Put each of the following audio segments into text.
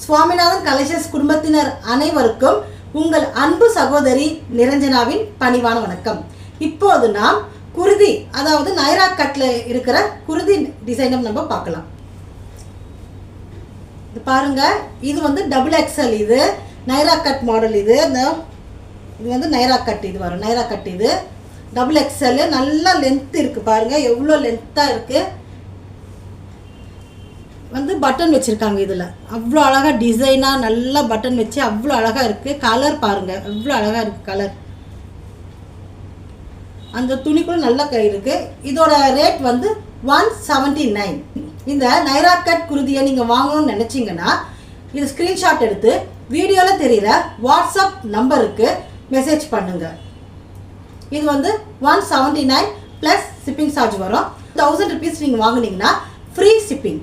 Swaminathan collections குடும்பத்தினர் அனைவருக்கும் உங்கள் அன்பு சகோதரி நிரஞ்சனாவின் பணிவான வணக்கம். இப்போது நாம் குருதி, அதாவது நைரா கட்ல இருக்கிற குருதி டிசைனம் நம்ம பார்க்கலாம். இது பாருங்க, இது வந்து டபுள் எக்ஸல், இது நைரா கட் மாடல். இது வந்து நைரா கட், இது வரும் நைரா கட். இது டபுள் எக்ஸல், நல்லா லென்த் இருக்கு பாருங்க, எவ்வளோ லென்த்தா இருக்கு. வந்து பட்டன் வச்சுருக்காங்க. இதில் அவ்வளோ அழகாக டிசைனாக நல்லா பட்டன் வச்சு அவ்வளோ அழகாக இருக்குது. கலர் பாருங்கள் எவ்வளோ அழகாக இருக்குது கலர். அந்த துணிக்குள்ள நல்ல கை இருக்குது. இதோட ரேட் வந்து 179. இந்த நைரா கட் குருதியை நீங்கள் வாங்கணும்னு நினச்சிங்கன்னா இது ஸ்க்ரீன்ஷாட் எடுத்து வீடியோவில் தெரிகிற வாட்ஸ்அப் நம்பருக்கு மெசேஜ் பண்ணுங்கள். இது வந்து 179 ப்ளஸ் ஷிப்பிங் சார்ஜ் வரும். 1000 rupees நீங்கள் வாங்கினீங்கன்னா ஃப்ரீ ஷிப்பிங்.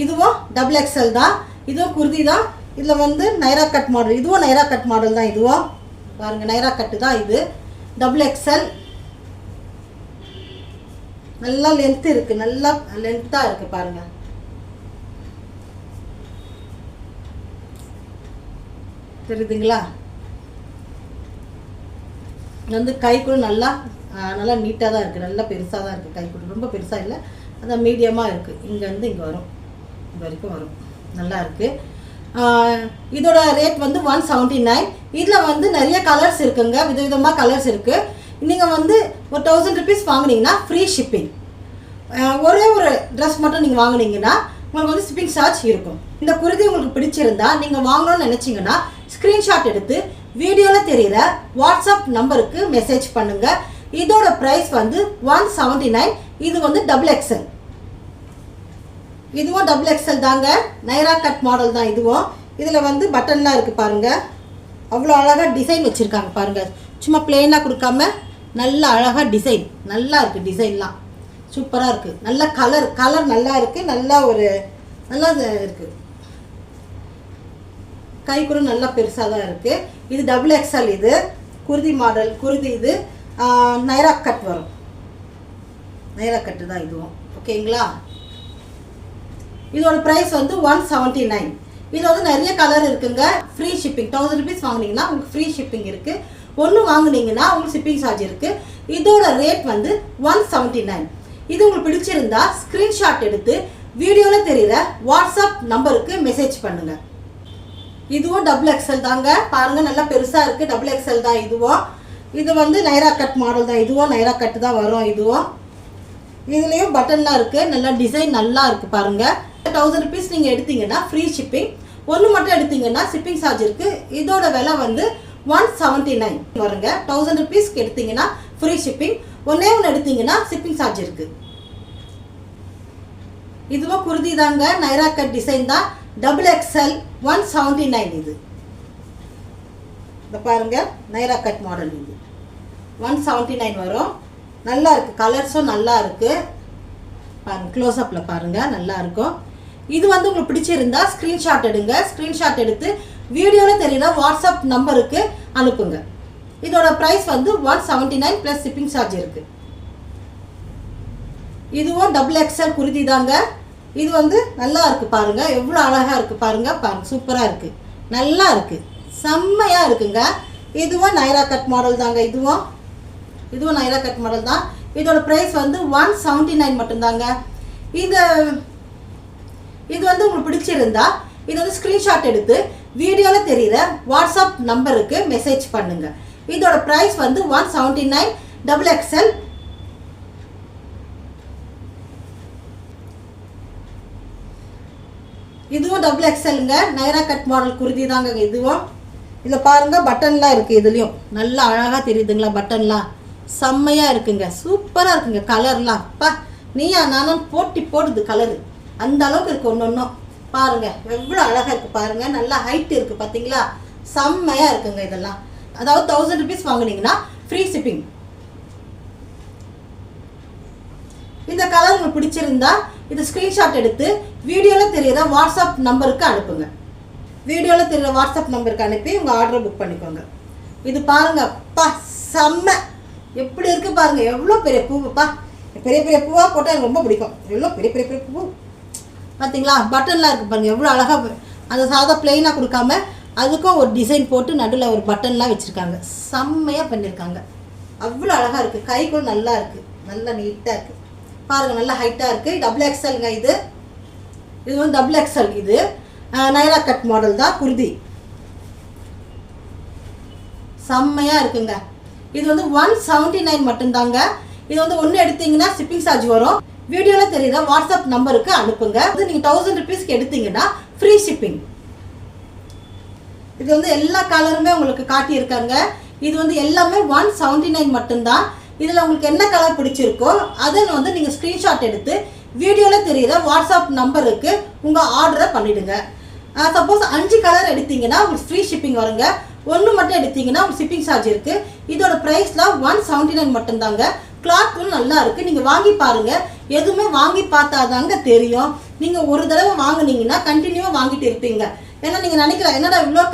இதுவும் டபுள் எக்ஸல் தான், இதுவும் குர்தி தான். இதில் வந்து நைரா கட் மாடல், இதுவும் நைரா கட் மாடல் தான். இதுவும் பாருங்கள் நைரா கட்டு தான். இது டபுள் எக்ஸல், நல்லா லென்த் இருக்குது, நல்லா லென்த்தாக இருக்குது பாருங்கள். தெரியுதுங்களா? வந்து கைக்குள்ள நல்லா நல்லா நீட்டாக தான் இருக்குது, நல்லா பெருசாக தான் இருக்குது. கைக்குள்ள ரொம்ப பெருசாக இல்லை, அதான் மீடியமாக இருக்குது. இங்கேருந்து இங்கே வரும், இது வரைக்கும் வரும், நல்லா இருக்குது. இதோட ரேட் வந்து 179. இதில் வந்து நிறைய கலர்ஸ் இருக்குங்க, விதவிதமாக கலர்ஸ் இருக்குது. நீங்கள் வந்து ஒரு 1000 rupees வாங்கினீங்கன்னா ஃப்ரீ ஷிப்பிங். ஒரே ஒரு ட்ரெஸ் மட்டும் நீங்கள் வாங்கினீங்கன்னா உங்களுக்கு வந்து ஷிப்பிங் சார்ஜ் இருக்கும். இந்த குர்தி உங்களுக்கு பிடிச்சிருந்தா நீங்கள் வாங்கணும்னு நினச்சிங்கன்னா ஸ்க்ரீன்ஷாட் எடுத்து வீடியோவில் தெரிகிற வாட்ஸ்அப் நம்பருக்கு மெசேஜ் பண்ணுங்கள். இதோட ப்ரைஸ் வந்து 179. இது வந்து டபுள் எக்ஸல். இதுவும் டபுள் எக்ஸல் தாங்க, நைரா கட் மாடல் தான் இதுவும். இதில் வந்து பட்டன்லாம் இருக்குது பாருங்கள், அவ்வளோ அழகாக டிசைன் வச்சுருக்காங்க பாருங்கள். சும்மா பிளெயினாக கொடுக்காம நல்ல அழகாக டிசைன், நல்லா இருக்குது. டிசைன்லாம் சூப்பராக இருக்குது. நல்ல கலர் நல்லா இருக்குது, நல்லா ஒரு நல்லா இருக்குது. கை கூட நல்லா பெருசாக தான் இருக்குது. இது டபுள் எக்ஸல், இது குர்தி மாடல். குர்தி இது நைரா கட் வரும், நைரா கட்டு தான் இதுவும். ஓகேங்களா? இதோட ப்ரைஸ் வந்து 179. இது வந்து நிறைய கலர் இருக்குங்க. Free shipping. 1000 rupees வாங்கினீங்கன்னா உங்களுக்கு ஃப்ரீ ஷிப்பிங் இருக்குது. ஒன்று வாங்கினீங்கன்னா உங்களுக்கு ஷிப்பிங் சார்ஜ் இருக்குது. இதோட ரேட் வந்து 179. இது உங்களுக்கு பிடிச்சிருந்தா ஸ்க்ரீன்ஷாட் எடுத்து வீடியோவில் தெரிகிற வாட்ஸ்அப் நம்பருக்கு மெசேஜ் பண்ணுங்கள். இதுவும் டபுள் எக்ஸல் தாங்க, பாருங்கள் நல்லா பெருசாக இருக்குது. டபுள் எக்ஸல் தான் இதுவும். இது வந்து நைரா கட் மாடல் தான். இதுவும் நைரா கட்டு தான் வரும். இதுவும் இதுலேயும் பட்டன்லாம் இருக்குது, நல்லா டிசைன் நல்லா இருக்குது பாருங்கள். 1000 rupees நீங்கள் எடுத்தீங்கன்னா ஃப்ரீ ஷிப்பிங். ஒன்று மட்டும் எடுத்தீங்கன்னா ஷிப்பிங் சார்ஜ் இருக்குது. இதோட விலை வந்து 179 வருங்க. 1000 rupeesக்கு எடுத்தீங்கன்னா ஃப்ரீ ஷிப்பிங். ஒன்றே எடுத்தீங்கன்னா ஷிப்பிங் சார்ஜ் இருக்குது. இதுவும் குர்தி தாங்க, நைரா கட் டிசைன் தான், டபுள் எக்ஸல். 179 இது. இந்த பாருங்க நைரா கட் மாடல். இது 179 வரும். நல்லா இருக்குது, கலர்ஸும் நல்லா இருக்குது பாருங்கள். க்ளோஸ்அப்பில் பாருங்கள், நல்லா இருக்கும். இது வந்து உங்களுக்கு பிடிச்சிருந்தா ஸ்க்ரீன்ஷாட் எடுங்க. ஸ்க்ரீன்ஷாட் எடுத்து வீடியோவில் தெரியுற வாட்ஸ்அப் நம்பருக்கு அனுப்புங்க. இதோட ப்ரைஸ் வந்து 179 ப்ளஸ் ஷிப்பிங் சார்ஜ் இருக்குது. இதுவும் டபுள் எக்ஸல் குர்தி தாங்க. இது வந்து நல்லா இருக்குது பாருங்கள், எவ்வளோ அழகாக இருக்குது பாருங்கள். பாருங்கள் சூப்பராக இருக்குது, நல்லா இருக்குது, செம்மையாக இருக்குங்க. இதுவும் நைரா கட் மாடல் தாங்க. இதுவும் நைரா கட் மாடல் தான். இதோட ப்ரைஸ் வந்து 179 மட்டும்தாங்க. இது வந்து உங்களுக்கு பிடிச்சிருந்தா இது வந்து ஸ்க்ரீன்ஷாட் எடுத்து வீடியோவில் தெரிகிற வாட்ஸ்அப் நம்பருக்கு மெசேஜ் பண்ணுங்க. இதோட ப்ரைஸ் வந்து 179 டபுள் எக்ஸல். இதுவும் டபுள் எக்ஸலுங்க, நைரா கட் மாடல் குர்தி தாங்க. இதுவும் இதில் பாருங்கள் பட்டன்லாம் இருக்குது. இதுலேயும் நல்லா அழகாக தெரியுதுங்களா? பட்டன்லாம் செம்மையாக இருக்குங்க, சூப்பராக இருக்குங்க. கலர்லாம் அப்பா நீயா நானும் போட்டி போடுது கலரு, அந்த அளவுக்கு இருக்குது. ஒன்று பாருங்கள் எவ்வளோ அழகாக இருக்குது பாருங்கள். நல்லா ஹைட் இருக்குது பார்த்தீங்களா? செம்மையாக இருக்குங்க இதெல்லாம். அதாவது 1000 rupees வாங்கினீங்கன்னா ஃப்ரீ ஷிப்பிங். இந்த கலர் உங்களுக்கு பிடிச்சிருந்தா இது ஸ்க்ரீன்ஷாட் எடுத்து வீடியோவில் தெரிகிற வாட்ஸ்அப் நம்பருக்கு அனுப்புங்க. வீடியோவில் தெரிகிற வாட்ஸ்அப் நம்பருக்கு அனுப்பி உங்கள் ஆர்டரை புக் பண்ணிக்கோங்க. இது பாருங்கள் அப்பா செம்ம, எப்படி இருக்குது பாருங்கள். எவ்வளோ பெரிய பூவுப்பா, பெரிய பெரிய பூவாக போட்டால் எனக்கு ரொம்ப பிடிக்கும். எவ்வளோ பெரிய பெரிய பெரிய பூ பார்த்தீங்களா பட்டன்லாம் இருக்குது பாருங்கள் எவ்வளோ அழகாக அந்த சாதா பிளெயினாக கொடுக்காம அதுக்கும் ஒரு டிசைன் போட்டு நடுவில் ஒரு பட்டன்லாம் வச்சுருக்காங்க. செம்மையாக பண்ணியிருக்காங்க. அவ்வளோ அழகாக இருக்குது. கை கூட நல்லா இருக்குது, நல்லா நீட்டாக இருக்குது பாருங்கள், நல்லா ஹைட்டாக இருக்குது. டபுள் எக்ஸல்ங்க இது. இது வந்து டபுள் எக்ஸல். இது நைரா கட் மாடல் தான், குர்தி. செம்மையாக இருக்குங்க. இது வந்து 179 மட்டும்தாங்க. இது வந்து ஒன்று எடுத்தீங்கன்னா ஷிப்பிங் சார்ஜ் வரும். வீடியோவில் தெரியுற வாட்ஸ்அப் நம்பருக்கு அனுப்புங்க. இது நீங்கள் 1000 ருபீஸ்க்கு எடுத்தீங்கன்னா ஃப்ரீ ஷிப்பிங். இது வந்து எல்லா கலருமே உங்களுக்கு காட்டியிருக்காங்க. இது வந்து எல்லாமே 179 மட்டும்தான். இதில் உங்களுக்கு என்ன கலர் பிடிச்சிருக்கோ அதை வந்து நீங்கள் ஸ்க்ரீன்ஷாட் எடுத்து வீடியோவில் தெரியுற வாட்ஸ்அப் நம்பருக்கு உங்கள் ஆர்டரை பண்ணிவிடுங்க. சப்போஸ் 5 கலர் எடுத்தீங்கன்னா உங்களுக்கு ஃப்ரீ ஷிப்பிங் வருங்க. ஒன்று மட்டும் எடுத்தீங்கன்னா உங்களுக்கு ஷிப்பிங் சார்ஜ் இருக்குது. இதோட ப்ரைஸ்லாம் 179 மட்டும்தாங்க. கிளாத்தும் நல்லா இருக்குது. நீங்கள் வாங்கி பாருங்கள். எதுவுமே வாங்கி பார்த்தாதாங்க தெரியும். நீங்கள் ஒரு தடவை வாங்கினீங்கன்னா கண்டினியூவாக வாங்கிட்டு இருப்பீங்க. ஏன்னா நீங்கள் நினைக்கலாம் என்னடா இவ்வளோ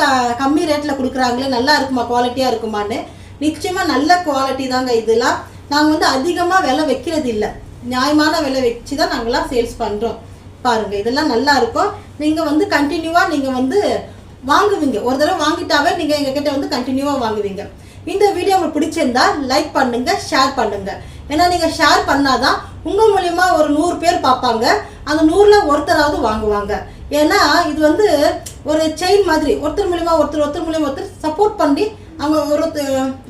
கம்மி ரேட்டில் கொடுக்குறாங்களே, நல்லா இருக்குமா, குவாலிட்டியாக இருக்குமான்னு. நிச்சயமாக நல்ல குவாலிட்டி தாங்க. இதெல்லாம் நாங்கள் வந்து அதிகமாக விலை வைக்கிறது இல்லை, நியாயமான விலை வச்சு தான் நாங்கள்லாம் சேல்ஸ் பண்ணுறோம். பாருங்கள் இதெல்லாம் நல்லா இருக்கும். நீங்கள் வந்து கண்டினியூவாக நீங்கள் வந்து வாங்குவீங்க. ஒரு தடவை வாங்கிட்டாவே நீங்கள் எங்ககிட்ட வந்து கண்டினியூவாக வாங்குவீங்க. இந்த வீடியோ உங்களுக்கு பிடிச்சிருந்தா லைக் பண்ணுங்கள், ஷேர் பண்ணுங்கள். ஏன்னா நீங்கள் ஷேர் பண்ணாதான் உங்கள் மூலிமா ஒரு 100 பேர் பார்ப்பாங்க. அந்த 100ல் ஒருத்தராவது வாங்குவாங்க. ஏன்னா இது வந்து ஒரு செயின் மாதிரி, ஒருத்தர் மூலிமா ஒருத்தர் மூலிமா ஒருத்தர் சப்போர்ட் பண்ணி அவங்க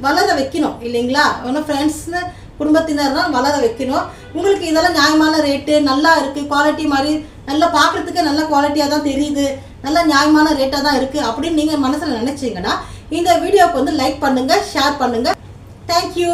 வளர வைக்கணும் இல்லைங்களா? ஒன்றும் ஃப்ரெண்ட்ஸ்னு குடும்பத்தினர்லாம் வளர வைக்கணும். உங்களுக்கு இதெல்லாம் நியாயமான ரேட்டு, நல்லா இருக்குது, குவாலிட்டி மாதிரி நல்லா பார்க்குறதுக்கு நல்ல குவாலிட்டியாக தான் தெரியுது, நல்லா நியாயமான ரேட்டாக தான் இருக்குது அப்படின்னு நீங்கள் மனசில் நினச்சிங்கன்னா இந்த வீடியோவுக்கு வந்து லைக் பண்ணுங்கள், ஷேர் பண்ணுங்கள். தேங்க்யூ.